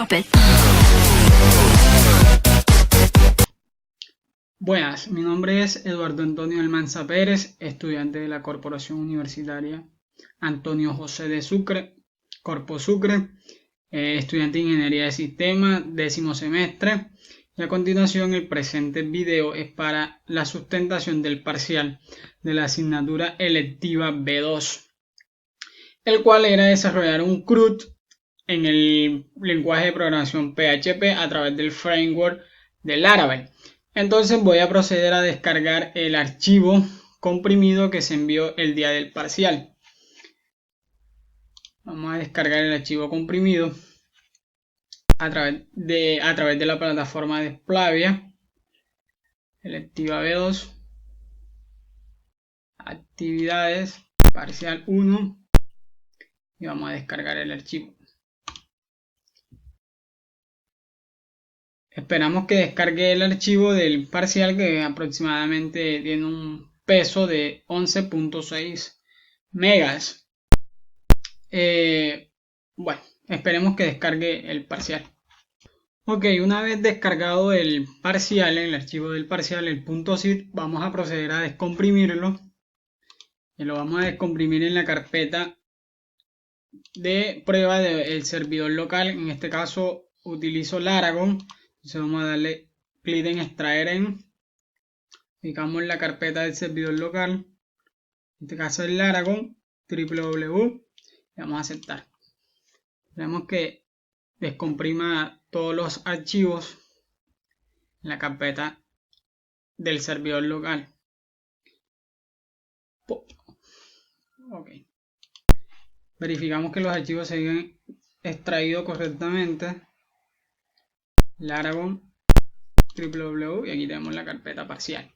drop it. Buenas, mi nombre es Eduardo Antonio Almanza Pérez, estudiante de la Corporación Universitaria Antonio José de Sucre, Corpo Sucre, estudiante de Ingeniería de Sistemas, 10º semestre. Y a continuación el presente video es para la sustentación del parcial de la asignatura electiva B2, el cual era desarrollar un CRUD en el lenguaje de programación PHP a través del framework de Laravel. Entonces voy a proceder a descargar el archivo comprimido que se envió el día del parcial. Vamos a descargar el archivo comprimido a través de la plataforma de Splavia, electiva B2, actividades, parcial 1, y vamos a descargar el archivo. Esperamos que descargue el archivo del parcial, que aproximadamente tiene un peso de 11.6 megas. Bueno, esperemos que descargue el parcial. Ok, una vez descargado el parcial, el archivo del parcial, el .zip, vamos a proceder a descomprimirlo. Y lo vamos a descomprimir en la carpeta de prueba del servidor local. En este caso utilizo Laragon. Entonces vamos a darle clic en extraer en. Ubicamos la carpeta del servidor local. En este caso es Laragon, www. Y vamos a aceptar. Tenemos que descomprima todos los archivos en la carpeta del servidor local. Ok. Verificamos que los archivos se hayan extraído correctamente. Laragon, www, y aquí tenemos la carpeta parcial.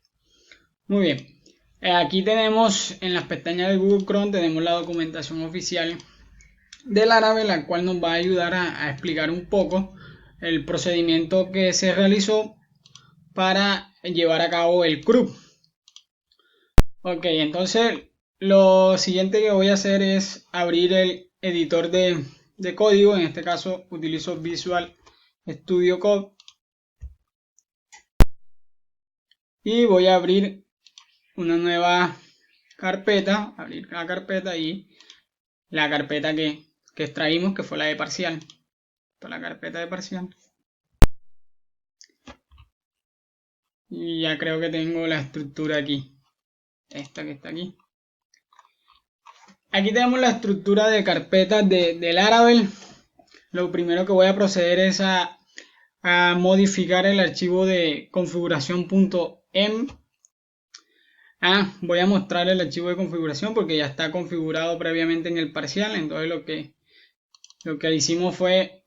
Muy bien. Aquí tenemos en las pestañas de Google Chrome, tenemos la documentación oficial de Laravel, la cual nos va a ayudar a explicar un poco el procedimiento que se realizó para llevar a cabo el CRUD. Ok, entonces lo siguiente que voy a hacer es abrir el editor de código. En este caso utilizo Visual Studio Code y voy a abrir una nueva carpeta, abrir la carpeta y la carpeta que extraímos, que fue la de parcial. Esta es la carpeta de parcial. Y ya creo que tengo la estructura aquí. Esta que está aquí. Aquí tenemos la estructura de carpetas de Laravel. Lo primero que voy a proceder es a modificar el archivo de configuración.m. Voy a mostrar el archivo de configuración porque ya está configurado previamente en el parcial. Entonces lo que hicimos fue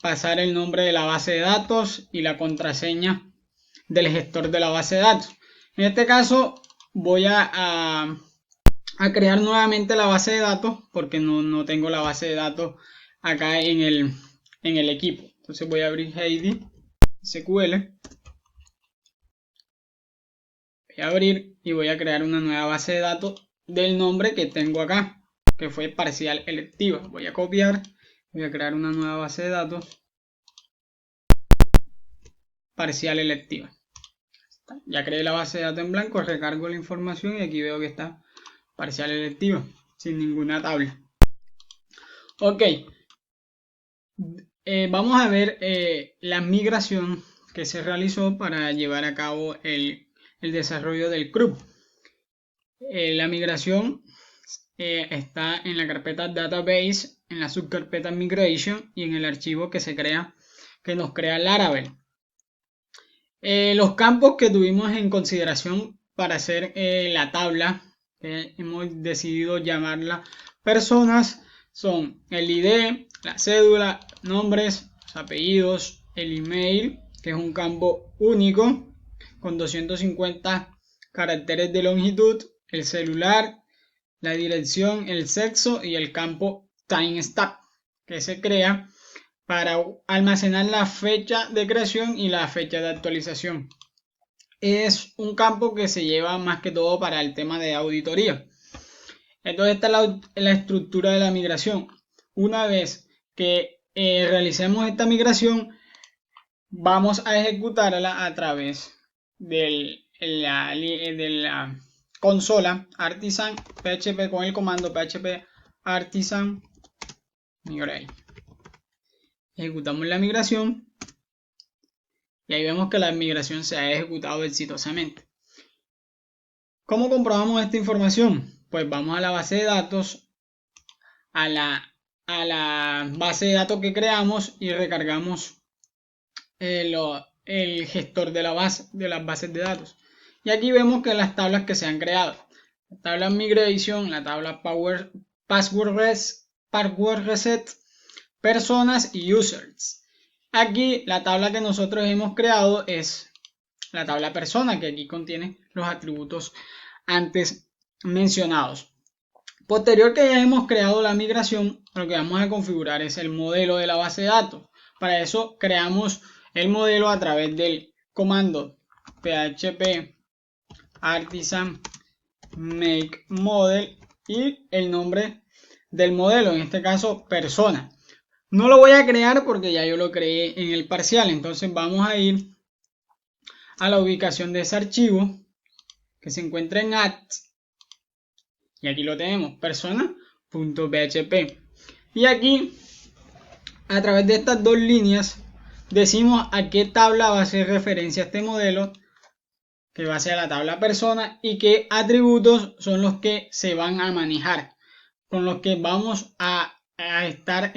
pasar el nombre de la base de datos y la contraseña del gestor de la base de datos. En este caso voy a crear nuevamente la base de datos porque no tengo la base de datos acá en el equipo. Entonces voy a abrir Heidi SQL, voy a abrir y voy a crear una nueva base de datos del nombre que tengo acá, que fue parcial electiva. Voy a copiar, voy a crear una nueva base de datos parcial electiva. Ya creé la base de datos en blanco, recargo la información y aquí veo que está parcial electiva sin ninguna tabla. Ok, vamos a ver la migración que se realizó para llevar a cabo el desarrollo del CRUD. La migración está en la carpeta Database, en la subcarpeta Migration y en el archivo que nos crea Laravel. Los campos que tuvimos en consideración para hacer la tabla, que hemos decidido llamarla personas, son el ID, la cédula, nombres, los apellidos, el email, que es un campo único con 250 caracteres de longitud, el celular, la dirección, el sexo y el campo timestamp, que se crea para almacenar la fecha de creación y la fecha de actualización. Es un campo que se lleva más que todo para el tema de auditoría. Entonces está la estructura de la migración. Una vez que realicemos esta migración, vamos a ejecutarla a través de la consola artisan php con el comando php artisan migrate. Ejecutamos la migración y ahí vemos que la migración se ha ejecutado exitosamente. ¿Cómo comprobamos esta información? Pues vamos a la base de datos, a la base de datos que creamos y recargamos el gestor de las bases de datos. Y aquí vemos que las tablas que se han creado: la tabla migration, la tabla password reset, personas y users. Aquí la tabla que nosotros hemos creado es la tabla persona, que aquí contiene los atributos antes mencionados. Posterior que ya hemos creado la migración, lo que vamos a configurar es el modelo de la base de datos. Para eso creamos el modelo a través del comando php artisan make model y el nombre del modelo, en este caso persona. No lo voy a crear porque ya yo lo creé en el parcial, entonces vamos a ir a la ubicación de ese archivo que se encuentra en add y aquí lo tenemos, persona.php, y aquí a través de estas dos líneas decimos a qué tabla va a hacer referencia este modelo, que va a ser la tabla persona, y qué atributos son los que se van a manejar, con los que vamos a estar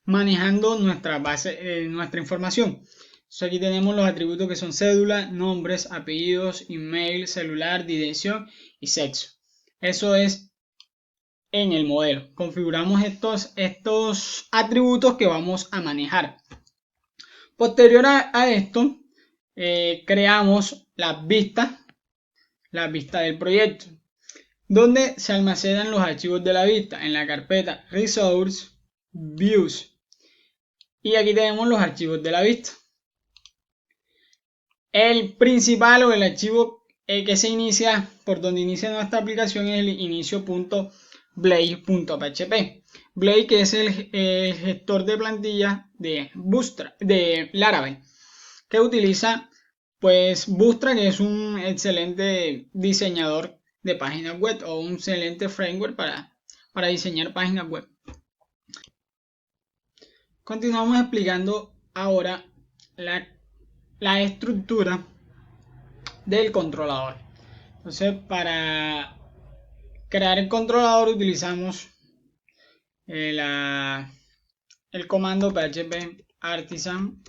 manejando nuestra base, nuestra información. Entonces aquí tenemos los atributos que son cédula, nombres, apellidos, email, celular, dirección y sexo. Eso es en el modelo. Configuramos estos atributos que vamos a manejar. Posterior a esto, creamos las vistas del proyecto, donde se almacenan los archivos de la vista en la carpeta Resource Views. Y aquí tenemos los archivos de la vista. El principal o el archivo que se inicia, por donde inicia nuestra aplicación, es el inicio.blade.php. Blade, que es el gestor de plantillas de Laravel, que utiliza pues Bootstrap, que es un excelente diseñador de páginas web o un excelente framework para diseñar páginas web. Continuamos explicando ahora la estructura del controlador. Entonces, para crear el controlador utilizamos el comando php artisan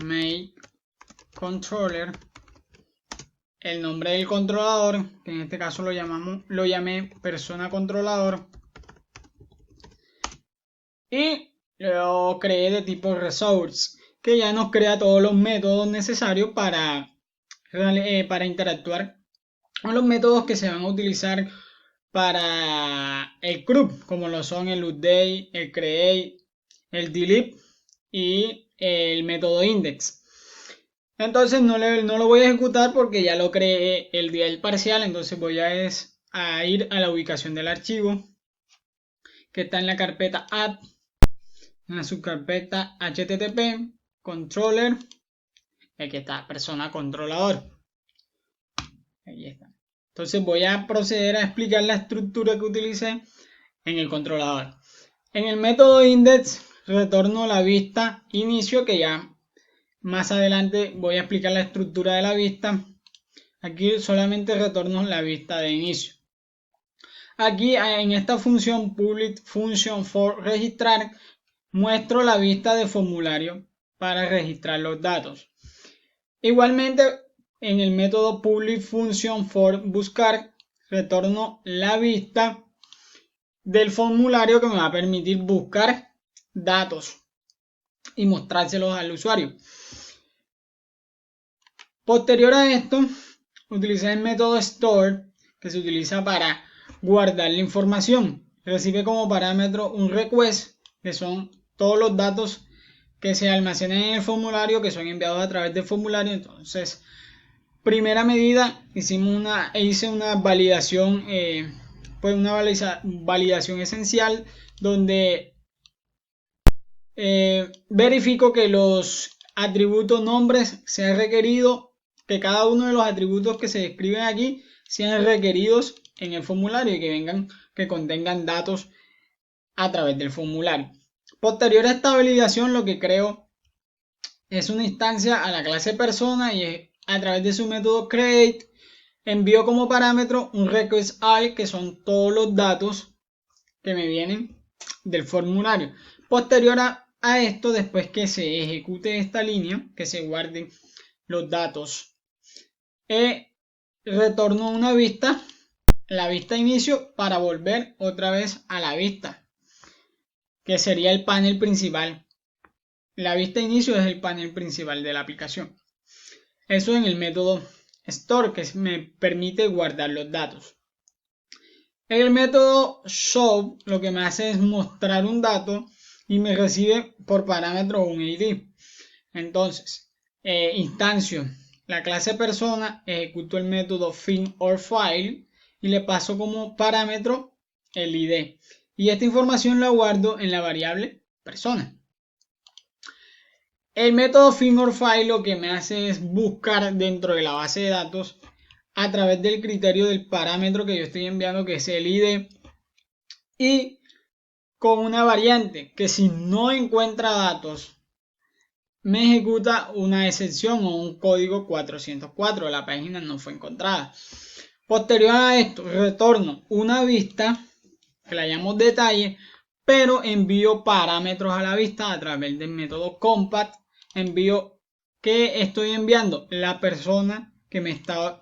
make controller, el nombre del controlador, que en este caso lo llamé persona controlador, y lo creé de tipo resource, que ya nos crea todos los métodos necesarios para interactuar con los métodos que se van a utilizar para el CRUD, como lo son el update, el create, el delete y el método index. Entonces no lo voy a ejecutar porque ya lo creé el día del parcial. Entonces voy a ir a la ubicación del archivo, que está en la carpeta add, en la subcarpeta http controller, aquí está persona controlador, ahí está. Entonces voy a proceder a explicar la estructura que utilicé en el controlador. En el método index retorno la vista inicio, que ya más adelante voy a explicar la estructura de la vista. Aquí solamente retorno la vista de inicio. Aquí en esta función public function for registrar muestro la vista de formulario para registrar los datos. Igualmente en el método public function for buscar retorno la vista del formulario que me va a permitir buscar datos y mostrárselos al usuario. Posterior a esto, utilicé el método store, que se utiliza para guardar la información. Recibe como parámetro un request, que son todos los datos que se almacenan en el formulario, que son enviados a través del formulario. Entonces, primera medida, hice una validación, pues una validación esencial, donde verifico que los atributos nombres sean requeridos, que cada uno de los atributos que se describen aquí sean requeridos en el formulario y que vengan, que contengan datos a través del formulario. Posterior a esta validación, lo que creo es una instancia a la clase persona y a través de su método create envío como parámetro un request all, que son todos los datos que me vienen del formulario. Posterior a esto, después que se ejecute esta línea, que se guarden los datos, retorno una vista, la vista inicio, para volver otra vez a la vista, que sería el panel principal. La vista inicio es el panel principal de la aplicación. Eso en el método store, que me permite guardar los datos. El método show lo que me hace es mostrar un dato y me recibe por parámetro un ID. Entonces, instancio la clase persona, ejecuto el método FIN_OR_FILE y le paso como parámetro el ID. Y esta información la guardo en la variable persona. El método FIN_OR_FILE lo que me hace es buscar dentro de la base de datos a través del criterio del parámetro que yo estoy enviando, que es el ID, y con una variante que si no encuentra datos me ejecuta una excepción o un código 404, la página no fue encontrada. Posterior a esto retorno una vista que la llamo detalle, pero envío parámetros a la vista a través del método compat. Envío que estoy enviando la persona que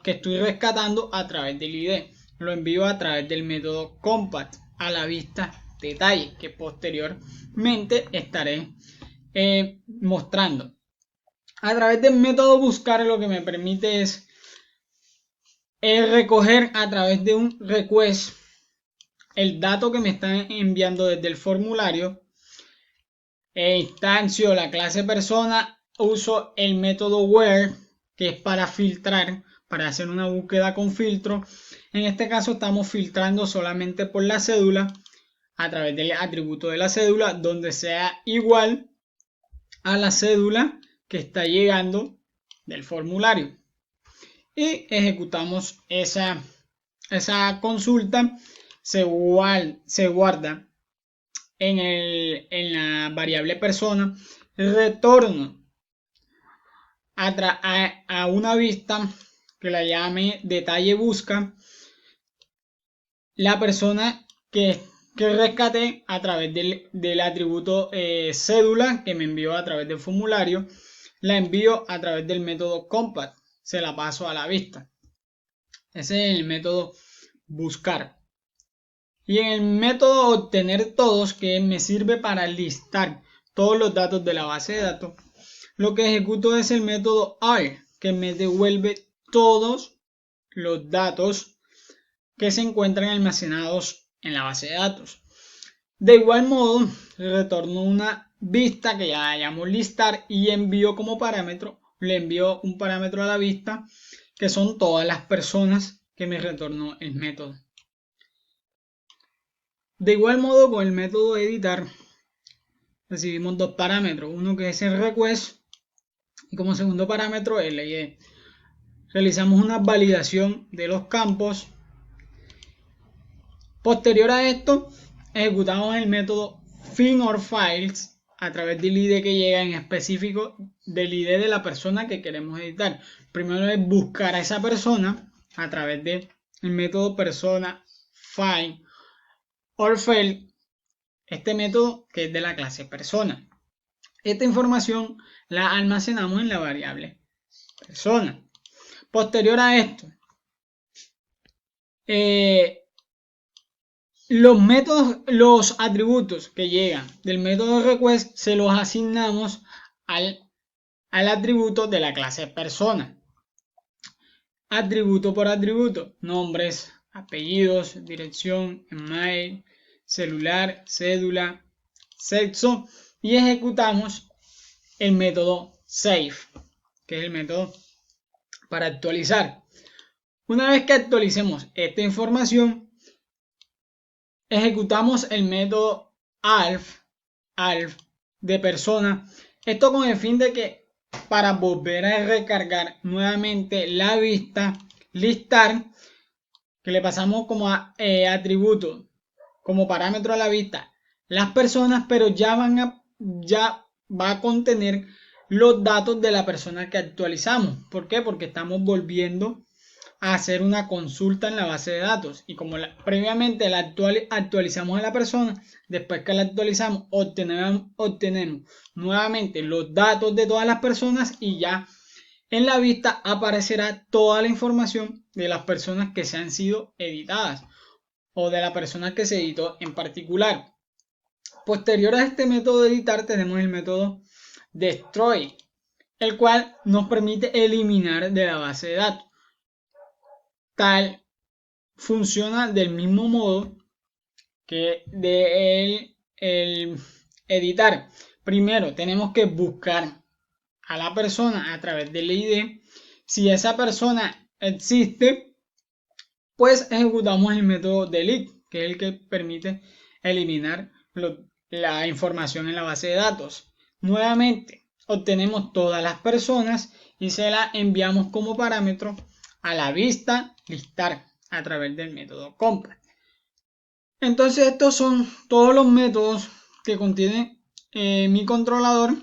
estoy rescatando a través del ID. Lo envío a través del método compat a la vista detalle, que posteriormente estaré mostrando. A través del método buscar lo que me permite es recoger a través de un request el dato que me están enviando desde el formulario. Instancio la clase persona, uso el método where, que es para filtrar, para hacer una búsqueda con filtro. En este caso estamos filtrando solamente por la cédula, a través del atributo de la cédula, donde sea igual a la cédula que está llegando del formulario. Y ejecutamos esa consulta, se guarda en la variable persona, retorno a una vista que la llame detalle busca, la persona que rescaté a través del atributo cédula que me envió a través del formulario, la envío a través del método compat, se la paso a la vista. Ese es el método buscar. Y en el método obtener todos, que me sirve para listar todos los datos de la base de datos, lo que ejecuto es el método all, que me devuelve todos los datos que se encuentran almacenados en la base de datos. De igual modo, retorno una vista que ya llamo listar y envío como parámetro, le envío un parámetro a la vista, que son todas las personas que me retornó el método. De igual modo, con el método editar recibimos dos parámetros, uno que es el request y como segundo parámetro el ID. Realizamos una validación de los campos. Posterior a esto, ejecutamos el método FIN_OR_FILES a través del ID que llega, en específico del ID de la persona que queremos editar. Primero es buscar a esa persona a través del método persona FIN_OR_FILE, este método que es de la clase persona. Esta información la almacenamos en la variable persona. Posterior a esto, los atributos que llegan del método request se los asignamos al atributo de la clase persona. Atributo por atributo: nombres, apellidos, dirección, email, celular, cédula, sexo, y ejecutamos el método save, que es el método para actualizar. Una vez que actualicemos esta información, ejecutamos el método alf de personas. Esto con el fin de que para volver a recargar nuevamente la vista, listar, que le pasamos como atributo, como parámetro a la vista, las personas, pero ya va a contener los datos de la persona que actualizamos. ¿Por qué? Porque estamos volviendo a hacer una consulta en la base de datos, y como previamente la actualizamos a la persona, después que la actualizamos obtenemos nuevamente los datos de todas las personas, y ya en la vista aparecerá toda la información de las personas que se han sido editadas o de la persona que se editó en particular. Posterior a este método de editar tenemos el método destroy, el cual nos permite eliminar de la base de datos. Tal funciona del mismo modo que de el editar. Primero tenemos que buscar a la persona a través del ID. Si esa persona existe, pues ejecutamos el método delete, que es el que permite eliminar la información en la base de datos. Nuevamente obtenemos todas las personas y se la enviamos como parámetro a la vista listar a través del método compact. Entonces estos son todos los métodos que contiene mi controlador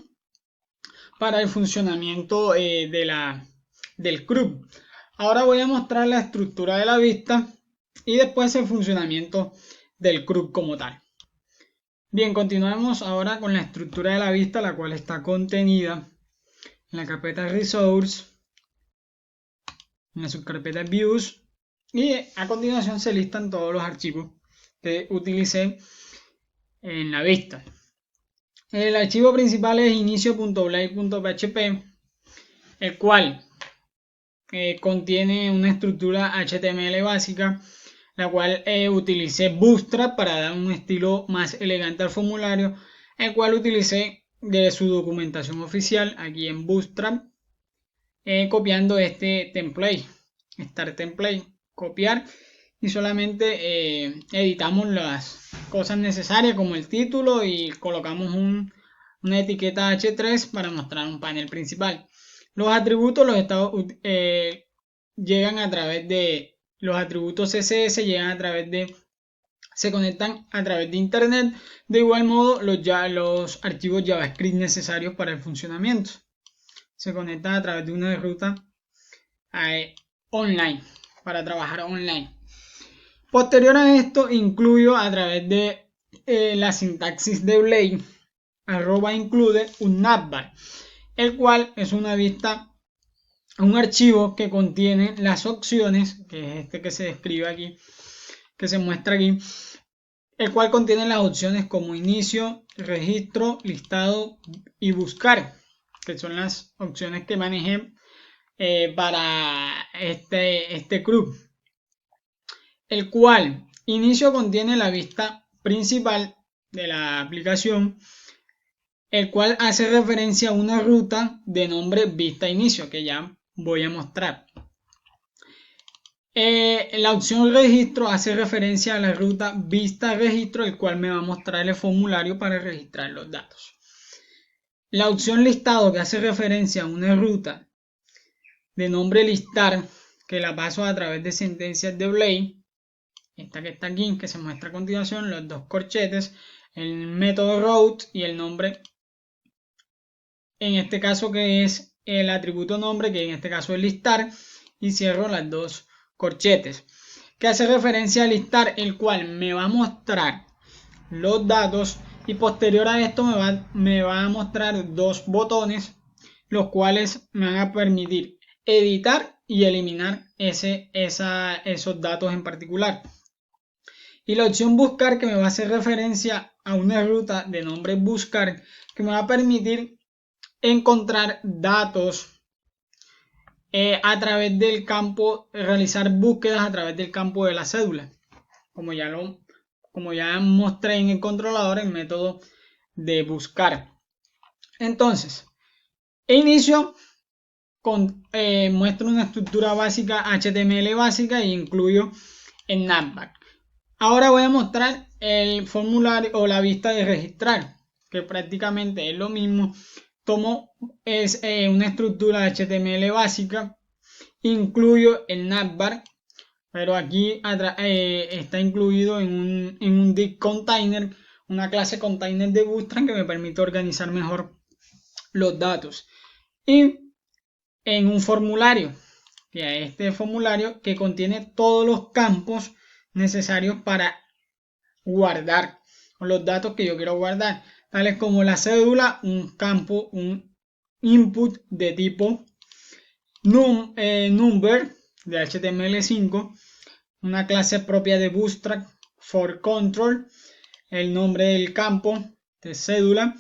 para el funcionamiento del CRUD. Ahora voy a mostrar la estructura de la vista y después el funcionamiento del CRUD como tal. Bien, continuamos ahora con la estructura de la vista, la cual está contenida en la carpeta Resource, en la subcarpeta Views, y a continuación se listan todos los archivos que utilicé en la vista. El archivo principal es inicio.blade.php, el cual contiene una estructura HTML básica, la cual utilicé Bootstrap para dar un estilo más elegante al formulario, el cual utilicé de su documentación oficial aquí en Bootstrap, copiando este template, Start Template, copiar, y solamente editamos las cosas necesarias como el título y colocamos una etiqueta H3 para mostrar un panel principal. Los atributos llegan a través de los atributos CSS, se conectan a través de internet. De igual modo, los archivos JavaScript necesarios para el funcionamiento se conectan a través de una ruta online, para trabajar online. Posterior a esto, incluyo a través de la sintaxis de Blade @include un navbar, el cual es una vista, un archivo que contiene las opciones, que es este que se describe aquí, que se muestra aquí, el cual contiene las opciones como inicio, registro, listado y buscar, que son las opciones que manejé para este CRUD. El cual inicio contiene la vista principal de la aplicación, el cual hace referencia a una ruta de nombre vista inicio, que ya voy a mostrar. La opción registro hace referencia a la ruta vista registro, el cual me va a mostrar el formulario para registrar los datos. La opción listado, que hace referencia a una ruta de nombre listar, que la paso a través de sentencias de Blade, esta que está aquí, que se muestra a continuación, los dos corchetes, el método route y el nombre, en este caso que es el atributo nombre, que en este caso es listar, y cierro las dos corchetes, que hace referencia a listar, el cual me va a mostrar los datos, y posterior a esto me va a mostrar dos botones, los cuales me van a permitir editar y eliminar esos datos en particular. Y la opción buscar, que me va a hacer referencia a una ruta de nombre buscar, que me va a permitir encontrar datos a través del campo, realizar búsquedas a través del campo de la cédula, como ya mostré en el controlador, el método de buscar. Entonces, inicio muestro una estructura básica HTML básica e incluyo el navbar. Ahora voy a mostrar el formulario o la vista de registrar, que prácticamente es lo mismo. Tomo una estructura HTML básica, incluyo el navbar, pero aquí está incluido en un div container, una clase container de Bootstrap que me permite organizar mejor los datos. Y en un formulario, que es este formulario que contiene todos los campos necesarios para guardar los datos que yo quiero guardar, tales como la cédula, un campo, un input de tipo number de HTML5, una clase propia de Bootstrap for control, el nombre del campo de cédula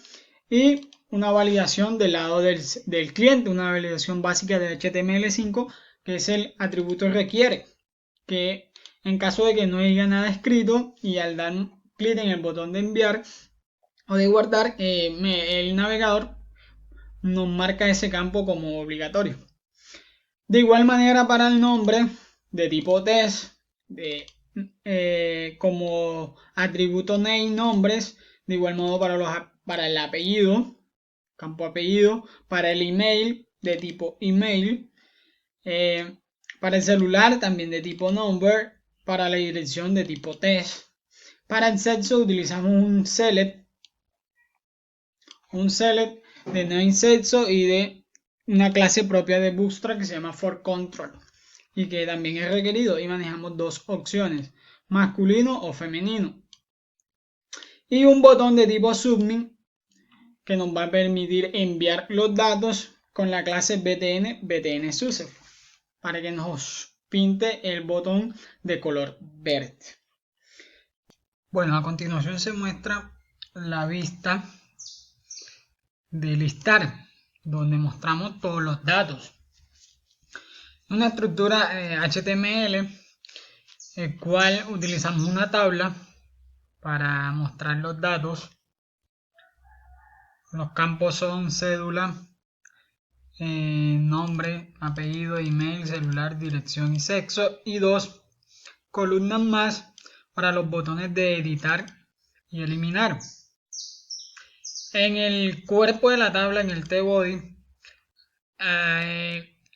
y una validación del lado del cliente, una validación básica de HTML5 que es el atributo requiere, que en caso de que no haya nada escrito y al dar clic en el botón de enviar o de guardar, el navegador nos marca ese campo como obligatorio. De igual manera para el nombre de tipo test, como atributo name nombres, de igual modo para el apellido, campo apellido, para el email de tipo email, para el celular también de tipo number, para la dirección de tipo test. Para el sexo utilizamos un select de name sexo y de una clase propia de Bootstrap que se llama for control y que también es requerido, y manejamos dos opciones, masculino o femenino, y un botón de tipo submit que nos va a permitir enviar los datos con la clase btn user para que nos pinte el botón de color verde. Bueno, a continuación se muestra la vista de listar, donde mostramos todos los datos. Una estructura HTML, el cual utilizamos una tabla para mostrar los datos. Los campos son cédula, nombre, apellido, email, celular, dirección y sexo, y dos columnas más para los botones de editar y eliminar. En el cuerpo de la tabla, en el tbody,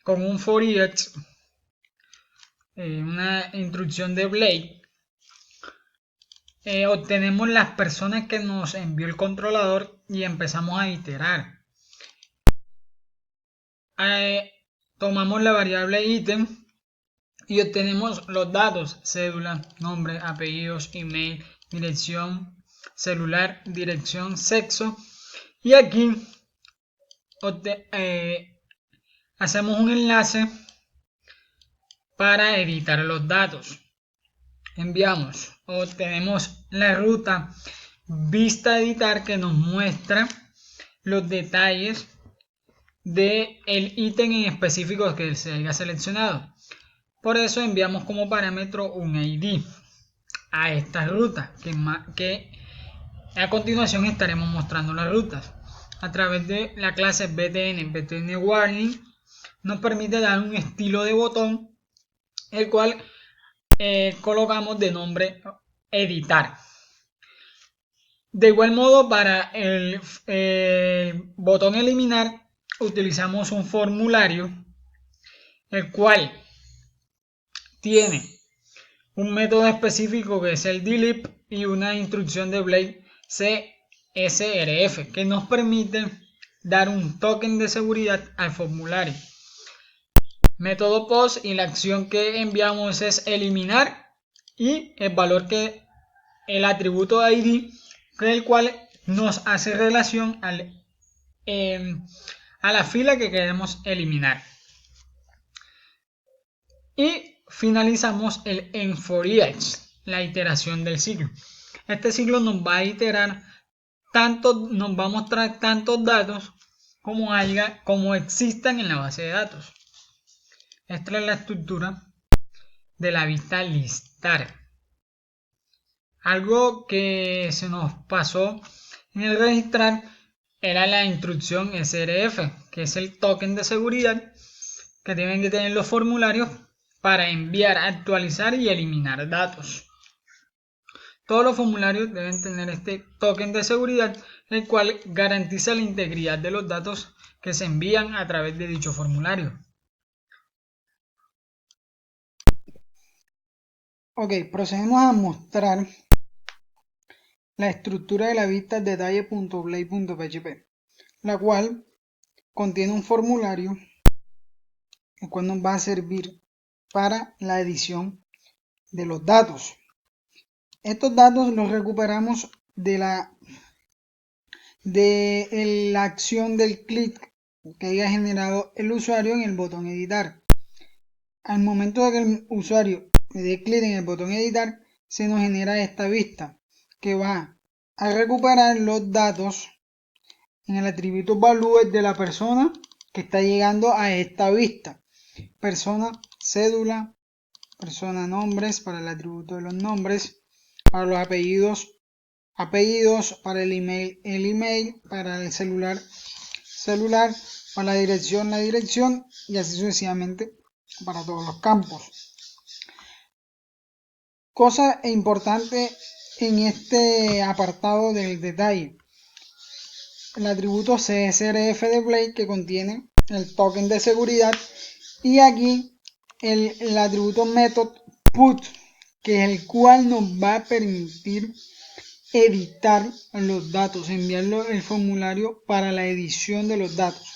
con un for each, una instrucción de Blade, obtenemos las personas que nos envió el controlador y empezamos a iterar. Tomamos la variable ítem y obtenemos los datos: cédula, nombre, apellidos, email, dirección, celular, dirección, sexo, y aquí hacemos un enlace para editar los datos. Enviamos, obtenemos la ruta vista editar que nos muestra los detalles del ítem en específico que se haya seleccionado. Por eso enviamos como parámetro un ID a esta ruta, que a continuación estaremos mostrando las rutas. A través de la clase btn warning nos permite dar un estilo de botón, el cual colocamos de nombre editar. De igual modo, para el botón eliminar utilizamos un formulario, el cual tiene un método específico que es el delete y una instrucción de Blade CSRF que nos permite dar un token de seguridad al formulario. Método post, y la acción que enviamos es eliminar, y el valor que el atributo ID, el cual nos hace relación a la fila que queremos eliminar. Y finalizamos el end for each, la iteración del ciclo. Este ciclo nos va a iterar nos va a mostrar tantos datos como existan en la base de datos. Esta es la estructura de la vista listar. Algo que se nos pasó en el registrar era la instrucción SRF, que es el token de seguridad que tienen que tener los formularios para enviar, actualizar y eliminar datos. Todos los formularios deben tener este token de seguridad, el cual garantiza la integridad de los datos que se envían a través de dicho formulario. Ok, procedemos a mostrar la estructura de la vista detalle.blade.php, la cual contiene un formulario, el cual nos va a servir para la edición de los datos. Estos datos los recuperamos de la acción del clic que haya generado el usuario en el botón editar. Al momento de que el usuario le dé clic en el botón editar, se nos genera esta vista que va a recuperar los datos en el atributo value de la persona que está llegando a esta vista. Persona, cédula, persona, nombres, para el atributo de los nombres, para los apellidos, para el email, para el celular, para la dirección, y así sucesivamente para todos los campos. Cosa importante en este apartado del detalle: el atributo CSRF de Blade, que contiene el token de seguridad, y aquí el atributo method put, que es el cual nos va a permitir editar los datos, enviarlo el formulario para la edición de los datos.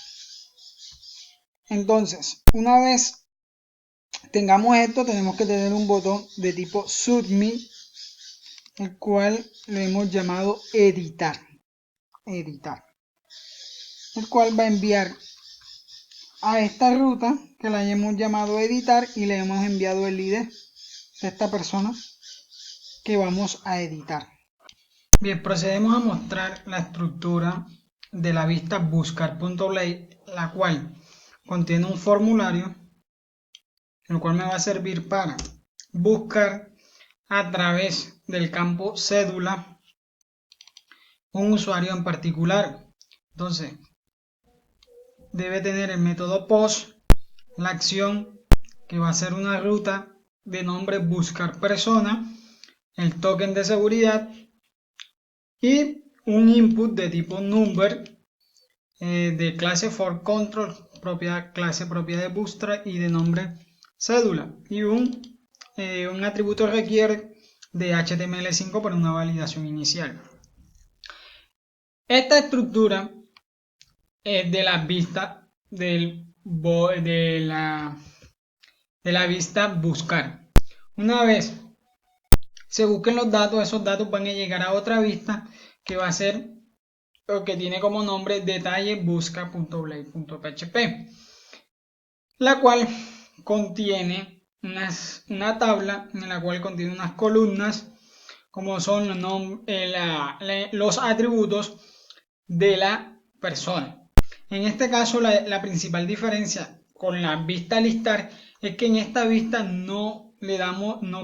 Entonces, una vez tengamos esto, tenemos que tener un botón de tipo submit, el cual le hemos llamado editar, el cual va a enviar a esta ruta que la hemos llamado editar, y le hemos enviado el ID de esta persona que vamos a editar. Bien, procedemos a mostrar la estructura de la vista buscar.blade, la cual contiene un formulario, el cual me va a servir para buscar a través del campo cédula un usuario en particular. Entonces, debe tener el método post, la acción que va a ser una ruta de nombre buscar persona, el token de seguridad y un input de tipo number de clase for control, clase propia de Bootstrap, y de nombre cédula, y un atributo requiere de HTML5 para una validación inicial. Esta estructura es de la vista de la vista buscar. Una vez se busquen los datos, esos datos van a llegar a otra vista que va a ser lo que tiene como nombre detalle busca.blade.php, la cual contiene una tabla en la cual contiene unas columnas como son los atributos de la persona. En este caso, la principal diferencia con la vista listar es que en esta vista no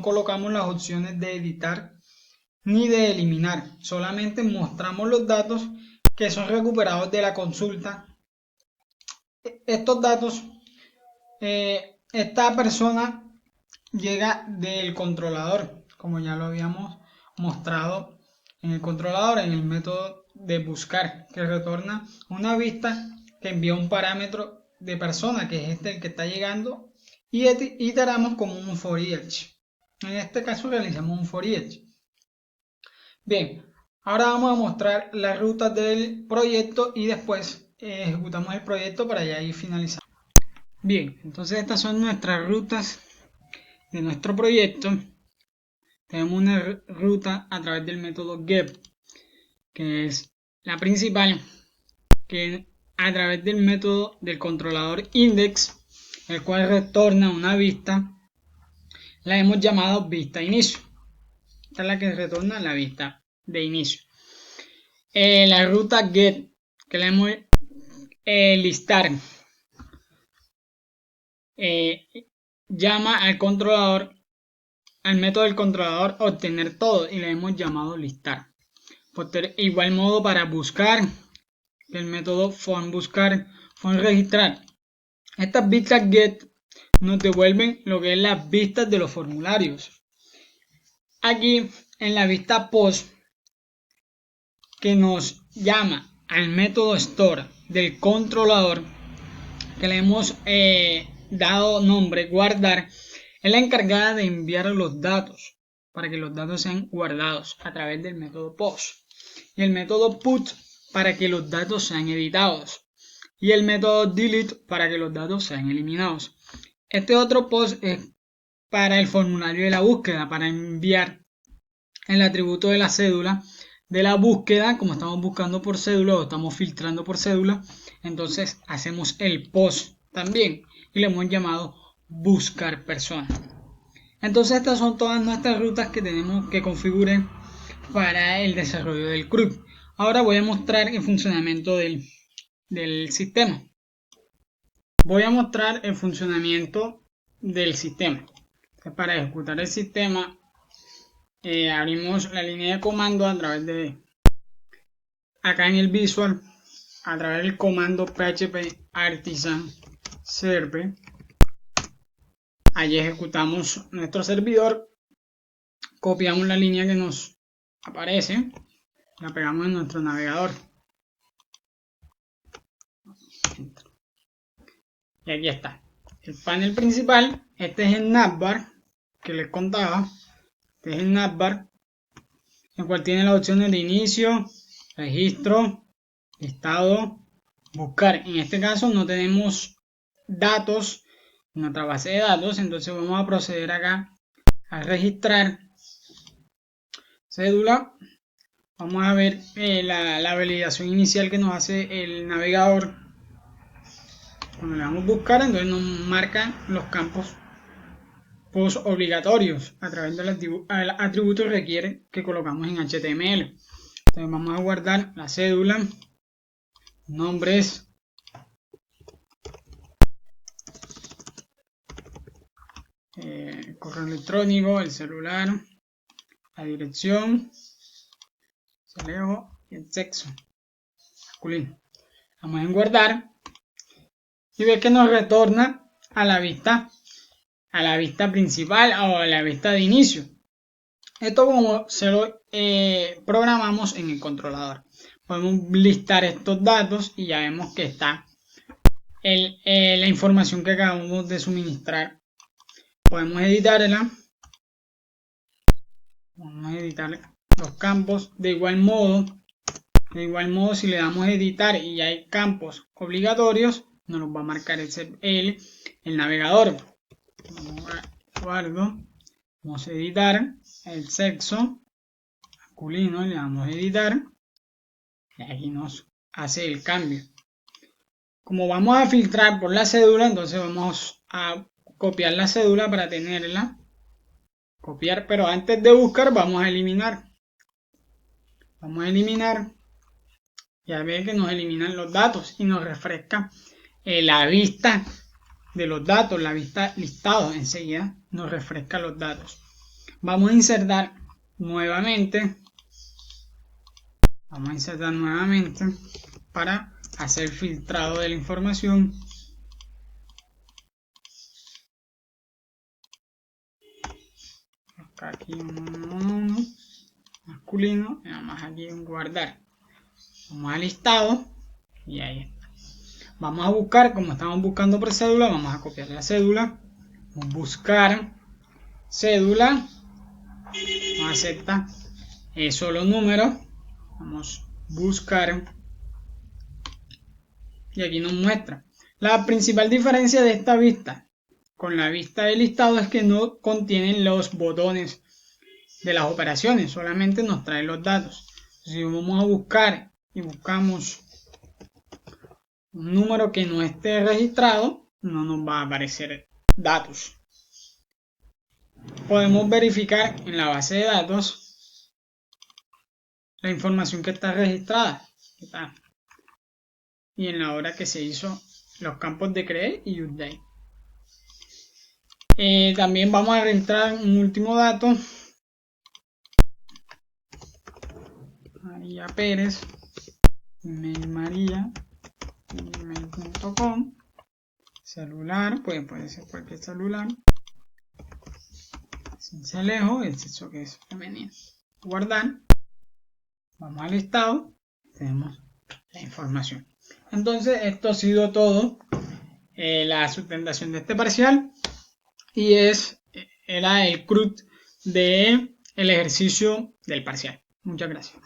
colocamos las opciones de editar ni de eliminar, solamente mostramos los datos que son recuperados de la consulta. Estos datos, esta persona llega del controlador, como ya lo habíamos mostrado en el controlador, en el método de buscar, que retorna una vista que envía un parámetro de persona, que es el que está llegando, y iteramos como un for each. En este caso realizamos un for each. Bien, ahora vamos a mostrar las rutas del proyecto y después ejecutamos el proyecto para ya ir finalizando. Bien, entonces estas son nuestras rutas de nuestro proyecto. Tenemos una ruta a través del método get, que es la principal, que a través del método del controlador index, el cual retorna una vista, la hemos llamado vista inicio. Esta es la que retorna la vista de inicio. La ruta get, que la hemos listar, llama al controlador, al método del controlador obtener todo, y le hemos llamado listar. Por igual modo para buscar, el método from buscar, from registrar. Estas vistas get nos devuelven lo que es las vistas de los formularios. Aquí en la vista post que nos llama al método store del controlador que le hemos dado nombre guardar, es la encargada de enviar los datos para que los datos sean guardados a través del método post, y el método put para que los datos sean editados, y el método delete para que los datos sean eliminados. Este otro post es para el formulario de la búsqueda, para enviar el atributo de la cédula de la búsqueda. Como estamos buscando por cédula o estamos filtrando por cédula, entonces hacemos el post también y le hemos llamado buscar persona. Entonces estas son todas nuestras rutas que tenemos que configurar para el desarrollo del CRUD. Ahora voy a mostrar el funcionamiento del sistema. Voy a mostrar el funcionamiento del sistema. Para ejecutar el sistema, abrimos la línea de comando a través de acá en el visual, a través del comando php artisan server. Allí ejecutamos nuestro servidor, copiamos la línea que nos aparece, la pegamos en nuestro navegador y aquí está el panel principal. Este es el navbar que les contaba. Este es el navbar, el cual tiene las opciones de inicio, registro, listado, buscar. En este caso no tenemos datos en nuestra base de datos, entonces vamos a proceder acá a registrar cédula. Vamos a ver la validación inicial que nos hace el navegador. Cuando le damos buscar, entonces nos marca los campos post obligatorios a través del atributo que requiere que colocamos en HTML. Entonces vamos a guardar la cédula, nombres, correo electrónico, el celular, la dirección, y el sexo masculino. Vamos en guardar y ve que nos retorna a la vista principal o a la vista de inicio. Esto como se lo programamos en el controlador. Podemos listar estos datos y ya vemos que está la información que acabamos de suministrar. Podemos editarla. Vamos a editar los campos. De igual modo, si le damos a editar y hay campos obligatorios, nos los va a marcar el navegador. Vamos a guardo. Vamos a editar el sexo masculino, le damos a editar y aquí nos hace el cambio. Como vamos a filtrar por la cédula, entonces vamos a copiar la cédula para tenerla. Copiar, pero antes de buscar vamos a eliminar. Vamos a eliminar. Ya ven que nos eliminan los datos y nos refresca la vista de los datos, la vista listado. Enseguida nos refresca los datos. Vamos a insertar nuevamente. Vamos a insertar nuevamente para hacer filtrado de la información. Aquí uno masculino, y vamos aquí en guardar. Vamos a listado y ahí está. Vamos a buscar, como estamos buscando por cédula, vamos a copiar la cédula. Buscar cédula. No acepta solo números. Vamos a buscar y aquí nos muestra. La principal diferencia de esta vista con la vista de listado es que no contienen los botones de las operaciones, solamente nos trae los datos. Si vamos a buscar y buscamos un número que no esté registrado, no nos va a aparecer datos. Podemos verificar en la base de datos la información que está registrada y en la hora que se hizo los campos de create y use date. También vamos a registrar un último dato. María Pérez, email María, email.com, celular, puede ser cualquier celular, Cincelejo, el sexo que es femenino. guardar, vamos al listado, tenemos la información. Entonces esto ha sido todo, la sustentación de este parcial, y era el CRUD del ejercicio del parcial. Muchas gracias.